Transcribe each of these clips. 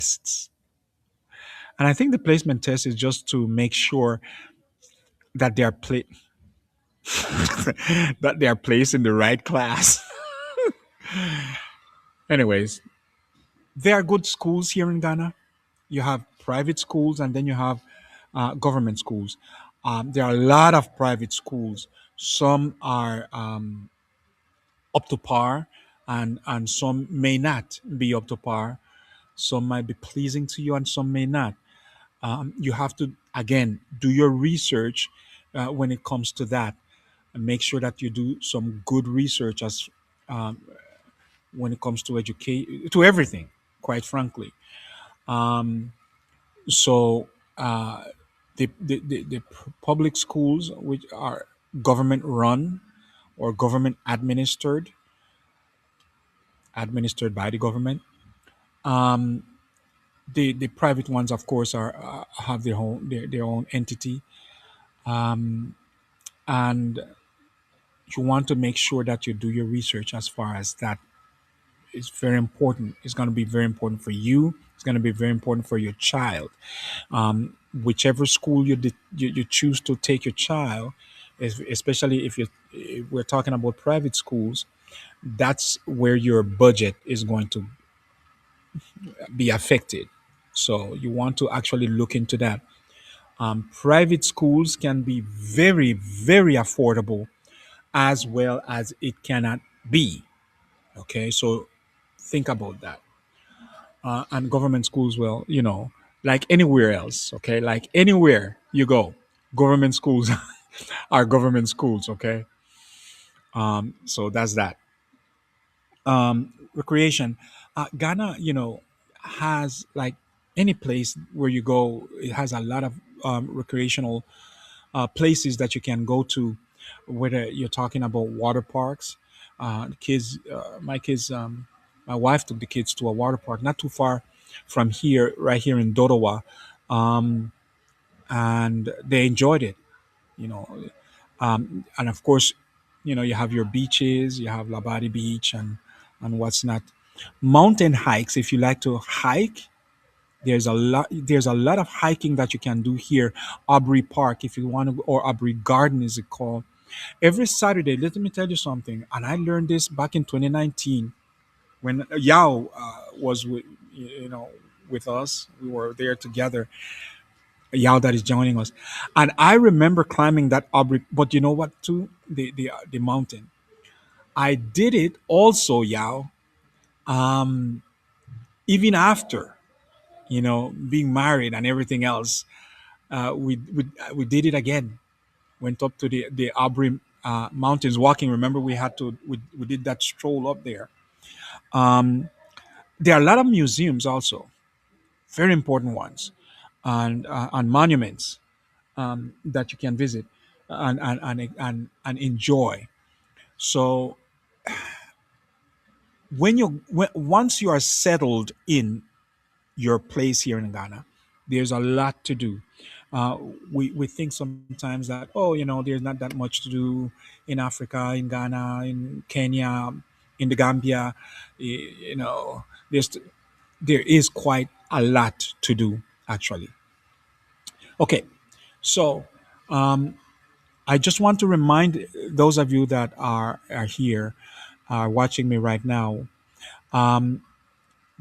tests. And I think the placement test is just to make sure that they are that they are placed in the right class. Anyways, there are good schools here in Ghana. You have private schools and then you have government schools. There are a lot of private schools. Some are up to par, and some may not be up to par. Some might be pleasing to you, and some may not. You have to again do your research when it comes to that, and make sure that you do some good research as when it comes to educate to everything. Quite frankly, so the public schools, which are government run or government administered by the government. The private ones, of course, are have their own entity, and you want to make sure that you do your research as far as that is very important. It's going to be very important for you. It's going to be very important for your child. Whichever school you choose to take your child, especially if we're talking about private schools, that's where your budget is going to be affected. So you want to actually look into that. Private schools can be very, very affordable as well as it cannot be. Okay, so think about that. And government schools, well, like anywhere else, okay, like anywhere you go, government schools are government schools, okay? So that's that. Recreation. Ghana, has like any place where you go, it has a lot of recreational places that you can go to, whether you're talking about water parks. My kids, my wife took the kids to a water park not too far from here, right here in Dodowa, and they enjoyed it. You know, and of course, you have your beaches, you have Labadi Beach and what's not. Mountain hikes, if you like to hike, there's a lot of hiking that you can do here. Aubrey Park, if you want to, or Aubrey Garden is it called. Every Saturday, let me tell you something, and I learned this back in 2019 when Yao was with us. We were there together. Yao that is joining us, and I remember climbing that Aubrey. But you know what? Too the mountain. I did it also, Yao. Even after being married and everything else, we did it again. Went up to the Aubrey mountains walking. Remember, we did that stroll up there. There are a lot of museums also, very important ones, and monuments that you can visit and enjoy. So once you are settled in your place here in Ghana, there's a lot to do. Uh, we think sometimes that, oh, there's not that much to do in Africa, in Ghana, in Kenya, in the Gambia. There's there is quite a lot to do actually. Okay, so I just want to remind those of you that are here, are watching me right now. I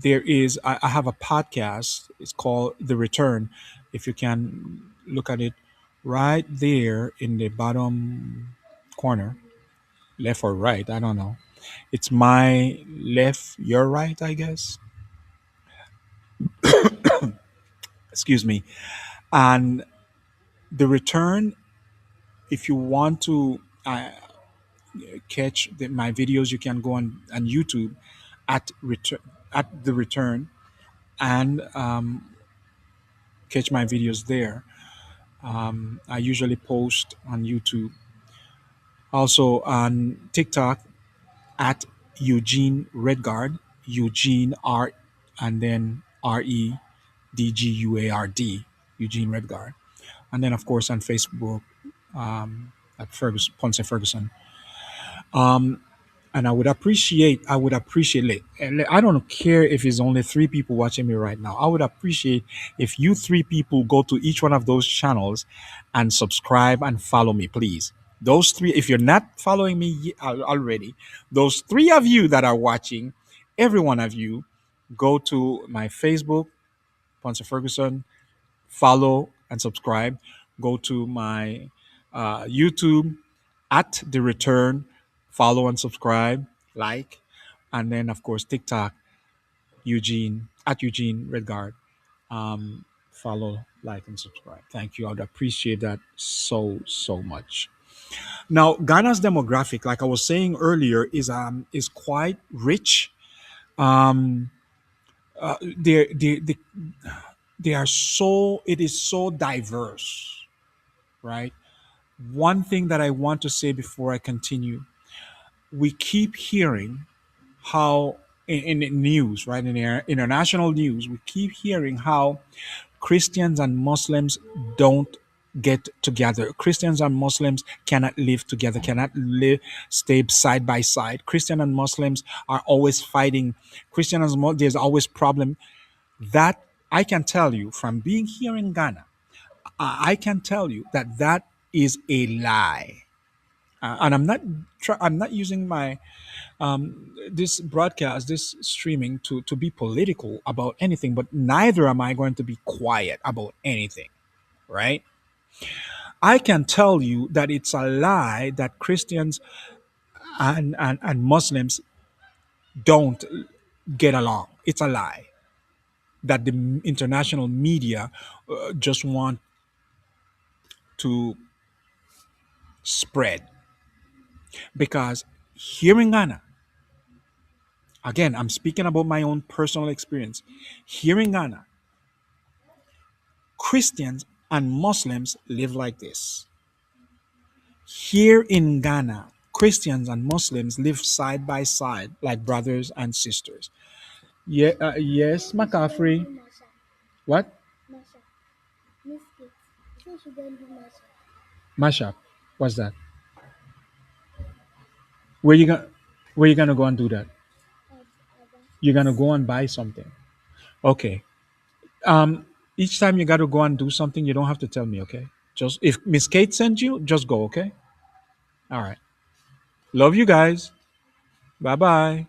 have a podcast. It's called The Return. If you can look at it right there in the bottom corner, left or right, I don't know. It's my left, your right, I guess. Excuse me. And The Return, if you want to catch my videos, you can go on YouTube at return at The Return, and catch my videos there. I usually post on YouTube, also on TikTok at Eugene Redguard, Eugene R, and then REDGUARD, Eugene Redguard, and then of course on Facebook at Ponce Ferguson. And I would appreciate it. And I don't care if it's only three people watching me right now. I would appreciate if you three people go to each one of those channels and subscribe and follow me, please. Those three, if you're not following me already, those three of you that are watching, every one of you, go to my Facebook, Ponce Ferguson, follow and subscribe. Go to my YouTube at the return, follow and subscribe, like, and then of course TikTok, Eugene at Eugene Redguard. Follow, like, and subscribe. Thank you. I'd appreciate that so much. Now, Ghana's demographic, like I was saying earlier, is quite rich. Um, they are so it is so diverse, right? One thing that I want to say before I continue, we keep hearing how in news, right, in our international news, we keep hearing how Christians and Muslims don't get together. Christians and Muslims cannot live together, cannot live, stay side by side. Christian and Muslims are always fighting. There's always problem. That I can tell you from being here in Ghana, I can tell you that that is a lie. And I'm not using my this broadcast, this streaming to be political about anything, but neither am I going to be quiet about anything, right? I can tell you that it's a lie that Christians and Muslims don't get along. It's a lie that the international media just want to spread. Because here in Ghana, again, I'm speaking about my own personal experience. Here in Ghana, Christians and Muslims live like this. Here in Ghana, Christians and Muslims live side by side like brothers and sisters. Yeah, yes, McCaffrey. What? Mashup. What's that? Where you gonna Where you gonna go and do that? You're gonna go and buy something. Okay. Um, each time you gotta go and do something, you don't have to tell me. Okay. Just if Miss Kate sends you, just go. Okay. All right. Love you guys. Bye bye.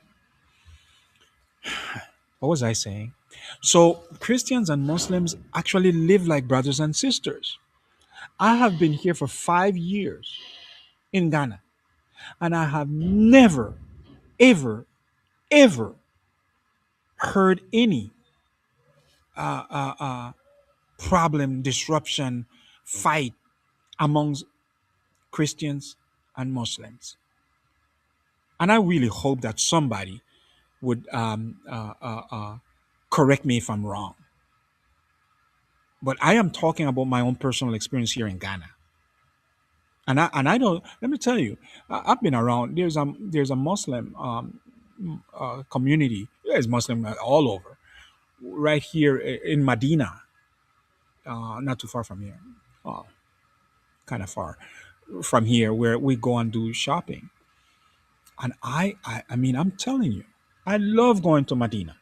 What was I saying? So Christians and Muslims actually live like brothers and sisters. I have been here for 5 years in Ghana, and I have never, ever, ever heard any problem, disruption, fight amongst Christians and Muslims. And I really hope that somebody would correct me if I'm wrong. But I am talking about my own personal experience here in Ghana. And I don't. Let me tell you, I've been around. There's a Muslim community. There's Muslim all over. Right here in Medina, not too far from here, uh, kind of far from here, where we go and do shopping. And I mean, I'm telling you, I love going to Medina.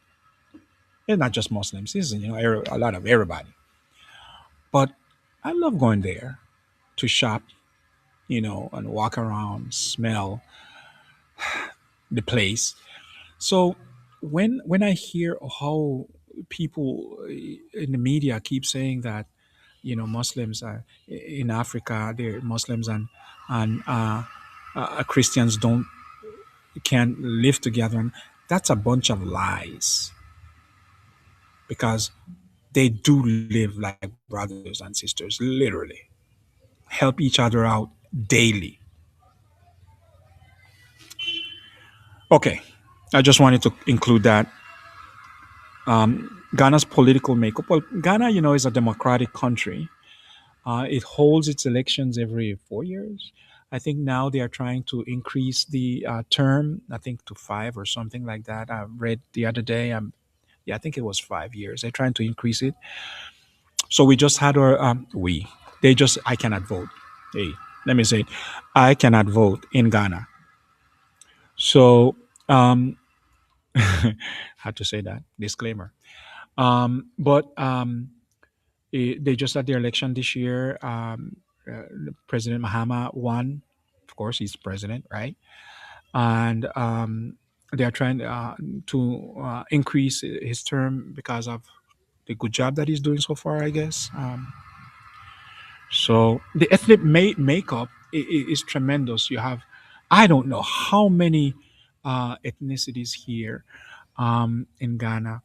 It's not just Muslims. It's a lot of everybody. But I love going there to shop, and walk around, smell the place. So when I hear how people in the media keep saying that Muslims are in Africa, they're Muslims and Christians don't can't live together, and that's a bunch of lies because they do live like brothers and sisters, literally help each other out daily. Okay, I just wanted to include that. Ghana's political makeup. Well, Ghana, is a democratic country. It holds its elections every 4 years. I think now they are trying to increase the term, I think to five or something like that. I read the other day. Yeah, I think it was 5 years. They're trying to increase it. So we just had I cannot vote. Hey, let me say it. I cannot vote in Ghana. So, had to say that disclaimer. But they just had their election this year. President Mahama won. Of course, he's president, right? And they are trying to increase his term because of the good job that he's doing so far, I guess. So the ethnic makeup is tremendous. You have, I don't know how many ethnicities here in Ghana.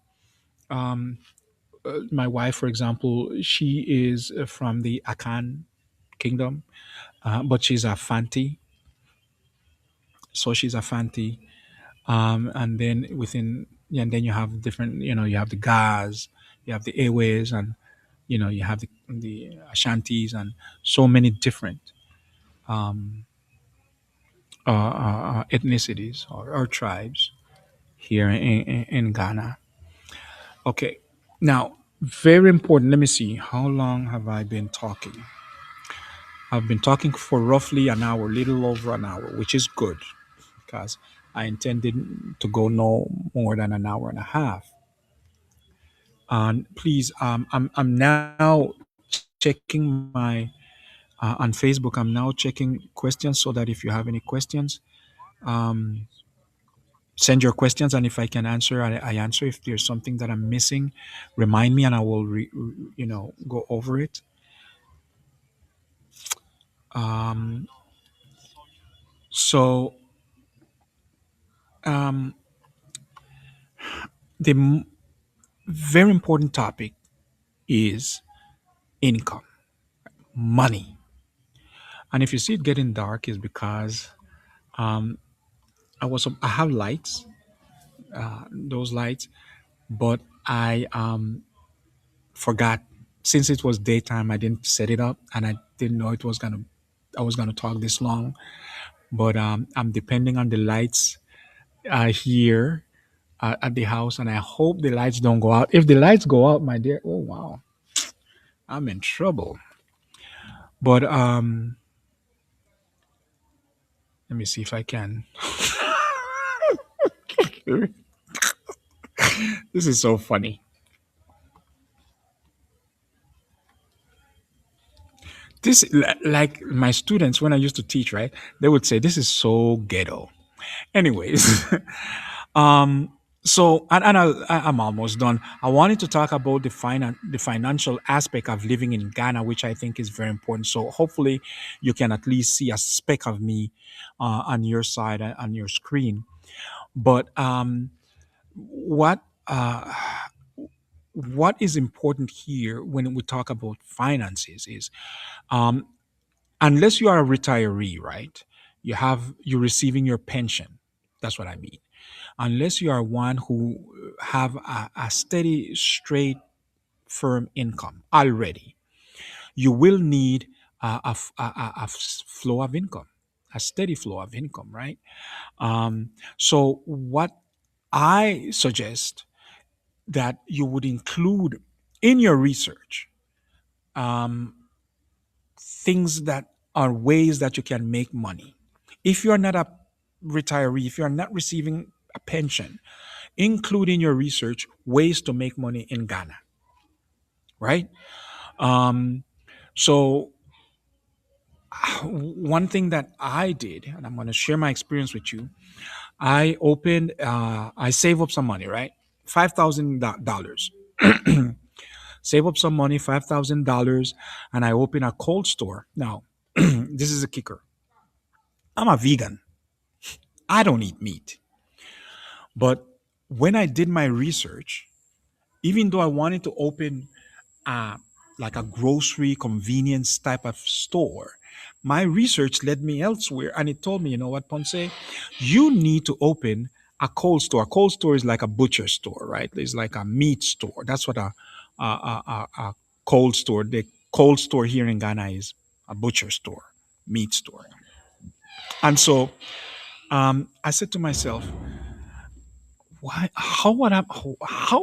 Um, my wife, for example, she is from the Akan kingdom, but she's a Fanti. So she's a Fanti. And then within, yeah, and then you have different, you have the Gas, you have the Airways, and, you have the Ashantis, and so many different ethnicities or tribes here in Ghana. Okay. Now, very important. Let me see. How long have I been talking? I've been talking for roughly an hour, little over an hour, which is good because I intended to go no more than an hour and a half. And please, I'm now checking my on Facebook. I'm now checking questions so that if you have any questions, send your questions, and if I can answer, I answer. If there's something that I'm missing, remind me, and I will go over it. So the very important topic is income, money. And if you see it getting dark, is because I have lights, those lights, but I forgot, since it was daytime. I didn't set it up, and I didn't know I was gonna talk this long. But I'm depending on the lights here at the house, and I hope the lights don't go out. If the lights go out, my dear, oh wow, I'm in trouble. But let me see if I can. This is so funny. Like my students, when I used to teach, right? They would say, "This is so ghetto." Anyways, so I'm almost done. I wanted to talk about the financial aspect of living in Ghana, which I think is very important. So hopefully, you can at least see a speck of me on your side on your screen. But what uh, what is important here when we talk about finances is, unless you are a retiree, right? You're receiving your pension. That's what I mean. Unless you are one who have a steady, straight, firm income already, you will need a flow of income, a steady flow of income, right? So what I suggest that you would include in your research, things that are ways that you can make money. If you're not a retiree, if you're not receiving a pension, include in your research ways to make money in Ghana, right? So one thing that I did, and I'm going to share my experience with you. I save up some money, right? $5,000. Save up some money, $5,000, and I open a cold store. Now, this is a kicker. I'm a vegan. I don't eat meat. But when I did my research, even though I wanted to open uh, like a grocery convenience type of store, my research led me elsewhere, and it told me, you know what, Ponce, you need to open a cold store. A cold store is like a butcher store, right? It's like a meat store. That's what a cold store. The cold store here in Ghana is a butcher store, meat store. And so I said to myself, why how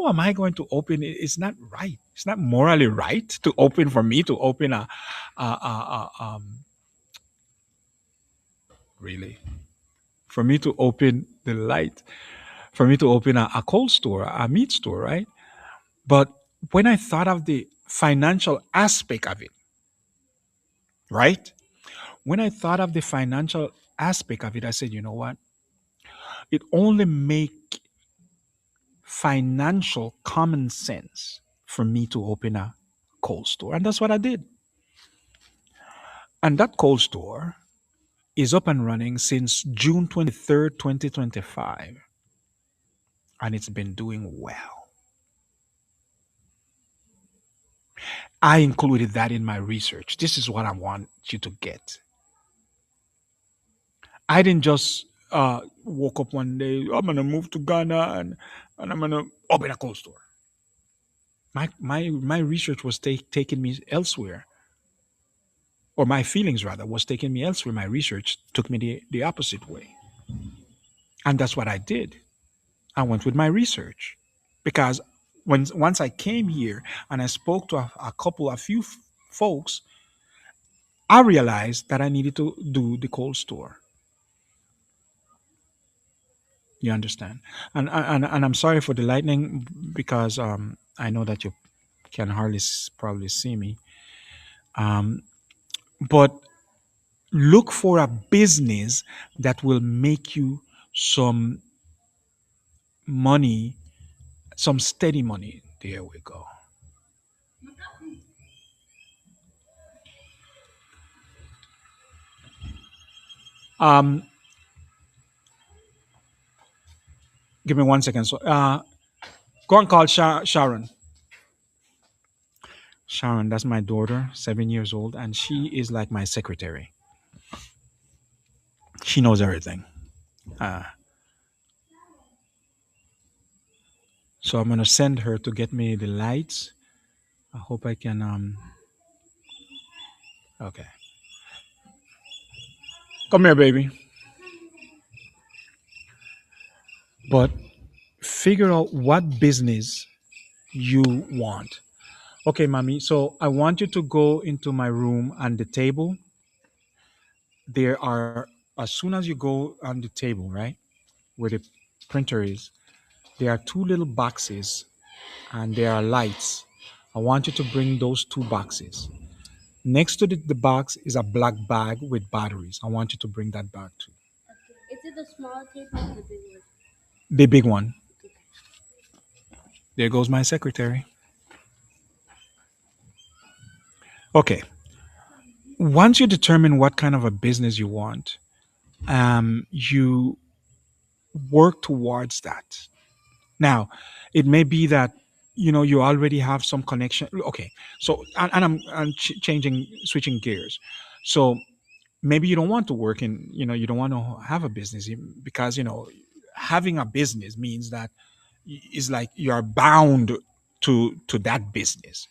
am I going to open it? It's not right. It's not morally right to open, for me to open a really. for me to open the light, for me to open a cold store, a meat store, right? But when I thought of the financial aspect of it, right? When I thought of the financial aspect of it, I said, you know what? It only make financial common sense for me to open a cold store. And that's what I did. And that cold store is up and running since June 23rd, 2025. And it's been doing well. I included that in my research. This is what I want you to get. I didn't just woke up one day, I'm gonna move to Ghana and I'm gonna open a cold store. My research was taking me elsewhere, or my feelings rather was taking me elsewhere. My research took me the opposite way. And that's what I did. I went with my research. Because once I came here and I spoke to a few folks, I realized that I needed to do the cold store. You understand? And I'm sorry for the lightning because I know that you can hardly probably see me. But look for a business that will make you some money, some steady money. There we go. Um, Give me 1 second. So, go and call Sharon. Sharon, that's my daughter, 7 years old, and she is like my secretary. She knows everything. Uh, so I'm gonna send her to get me the lights. I hope I can. Okay, come here, baby. But figure out what business you want. Okay, mommy. So I want you to go into my room and the table. There are, as soon as you go on the table, right, where the printer is, there are two little boxes and there are lights. I want you to bring those two boxes. Next to the box is a black bag with batteries. I want you to bring that bag too. The big one. There goes my secretary. Okay. Once you determine what kind of a business you want, you work towards that. Now, it may be that you already have some connection. Okay, so and I'm changing, switching gears. So maybe you don't want to work in, you don't want to have a business because having a business means that is like you are bound to that business.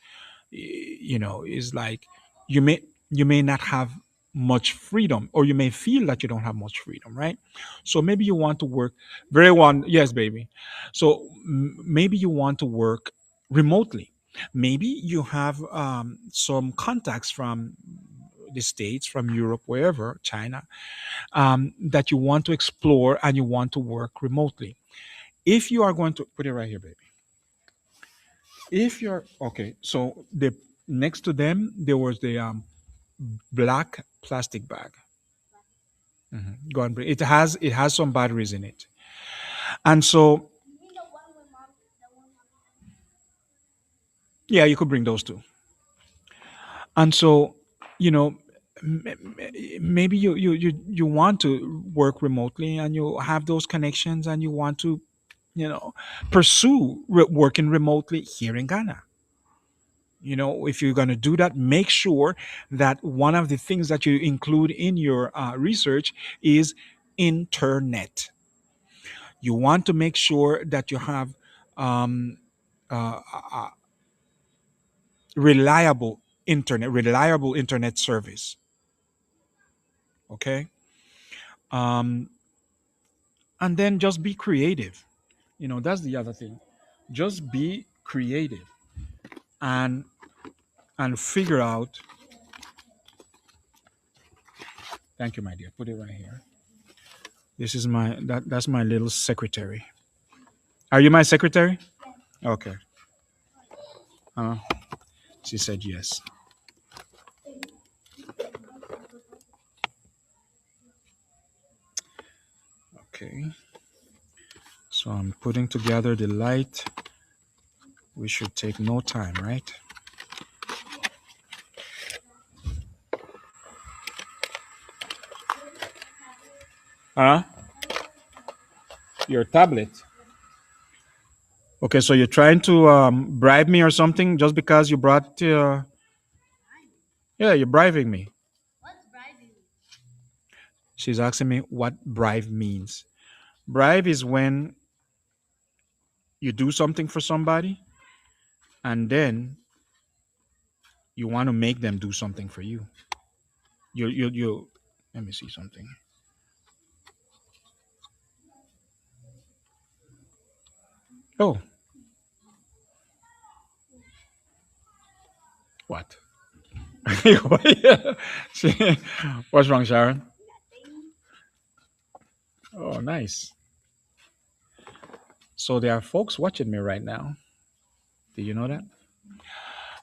Is like you may you may not have much freedom, or you may feel that you don't have much freedom, right? So maybe you want to work very one, yes baby. So maybe you want to work remotely. Maybe you have some contacts from the states, from Europe, wherever, China, that you want to explore and you want to work remotely. If you are going to put it right here, baby. If you're okay, so the next to them there was the black plastic bag. Go and bring it has some batteries in it. And so yeah, you could bring those two. And so, you know, maybe you want to work remotely and you have those connections and you want to, you know, pursue working remotely here in Ghana. If you're going to do that, make sure that one of the things that you include in your research is internet. You want to make sure that you have um, reliable internet service. Okay. And then just be creative. That's the other thing. Just be creative and figure out. Thank you, my dear. Put it right here. This is my that's my little secretary. Are you my secretary? Okay. Uh, she said yes. Okay. So I'm putting together the light. We should take no time, right? Huh? Your tablet. Okay, so you're trying to bribe me or something just because you brought. Yeah, you're bribing me. She's asking me what bribe means. Bribe is when you do something for somebody and then you want to make them do something for you. You. Let me see something. Oh, what? What's wrong, Sharon? Oh, nice. So there are folks watching me right now. Do you know that?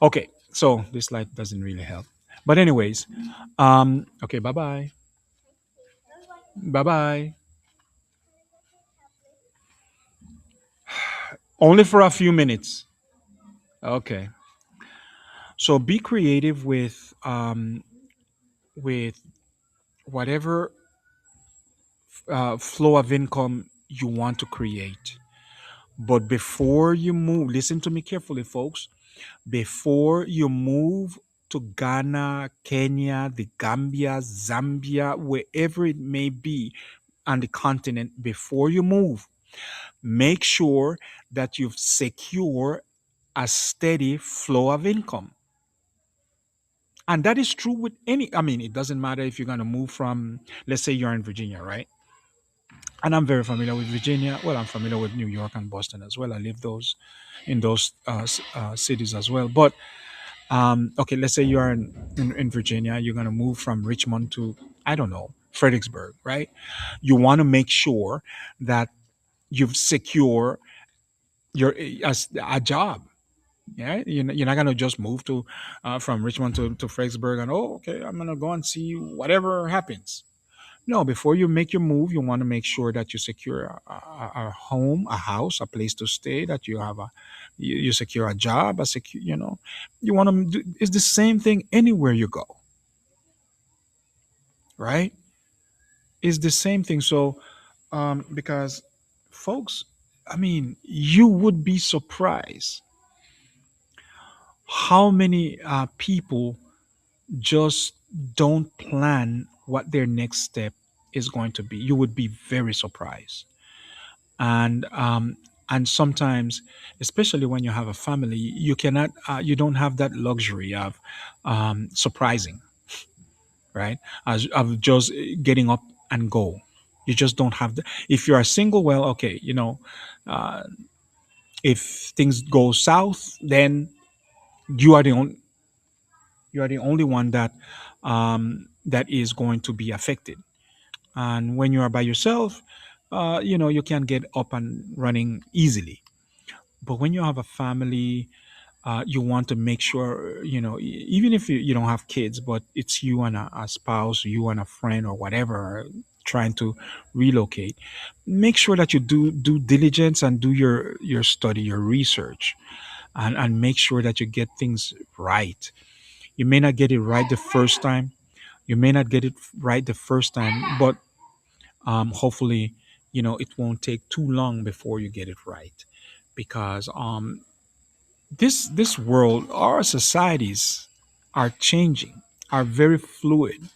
Okay, so this light doesn't really help. But anyways, okay, bye bye. Bye bye. Only for a few minutes. Okay. So be creative with whatever flow of income you want to create. But before you move, listen to me carefully, folks. Before you move to Ghana, Kenya, the Gambia, Zambia, wherever it may be on the continent, before you move, make sure that you've secure a steady flow of income. And that is true with any, I mean, it doesn't matter if you're going to move from, let's say you're in Virginia, right? And I'm very familiar with Virginia. Well, I'm familiar with New York and Boston as well. I live those in those cities as well. But okay, let's say you're in Virginia, you're going to move from Richmond to, I don't know, Fredericksburg, right? You want to make sure that you've secure your a job. Yeah, you're not gonna just move to from Richmond to Fredericksburg and oh, okay, I'm gonna go and see whatever happens. No, before you make your move, you want to make sure that you secure a home, a house, a place to stay. That you have you secure a job, a secure, you want to do. It's the same thing anywhere you go, right? It's the same thing. So, because folks, I mean, you would be surprised how many people just don't plan what their next step is going to be. You would be very surprised. And sometimes, especially when you have a family, you don't have that luxury of surprising, right? As of just getting up and go. You just don't have the. If you are single, well, okay, uh, if things go south, then you are the only one that is going to be affected. And when you are by yourself, you can get up and running easily. But when you have a family, you want to make sure, even if you don't have kids, but it's you and a spouse, you and a friend or whatever trying to relocate, make sure that you do due diligence and do your study, your research, and make sure that you get things right. You may not get it right the first time. You may not get it right the first time, but hopefully, it won't take too long before you get it right, because this world, our societies are changing, are very fluid,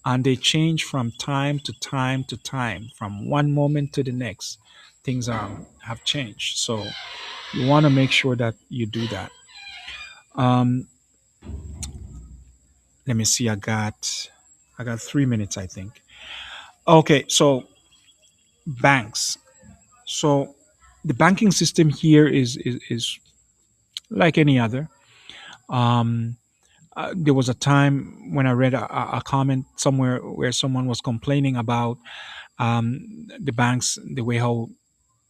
and they change from time to time to time, from one moment to the next. Things have changed, so you want to make sure that you do that. Um, Let me see. I got 3 minutes, I think. Okay, so banks. So the banking system here is like any other. Um, there was a time when I read a comment somewhere where someone was complaining about The banks, the way how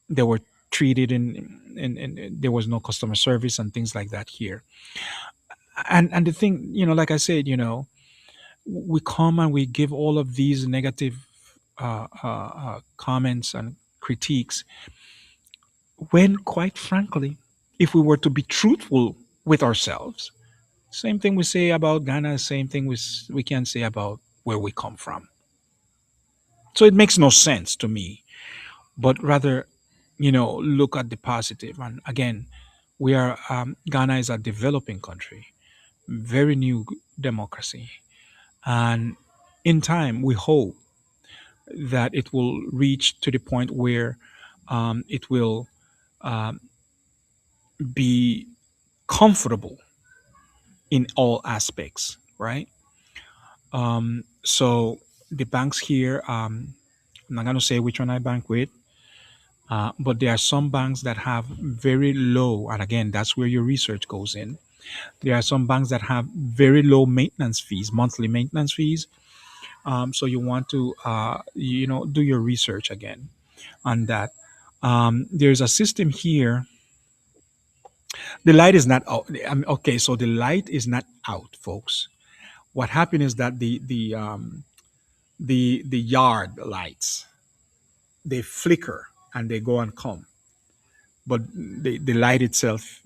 they were treated, and there was no customer service and things like that here. And the thing, like I said, we come and we give all of these negative comments and critiques when, quite frankly, if we were to be truthful with ourselves, same thing we say about Ghana, same thing we can say about where we come from. So it makes no sense to me, but rather, look at the positive. And again, Ghana is a developing country, very new democracy. And in time, we hope that it will reach to the point where it will be comfortable in all aspects, right? So the banks here, I'm not going to say which one I bank with, but there are some banks that have very low, and again, that's where your research goes in. There are some banks that have very low maintenance fees, monthly maintenance fees. So you want to, do your research again on that. There's a system here. The light is not out. Okay, so the light is not out, folks. What happened is that the yard lights, they flicker and they go and come, but the light itself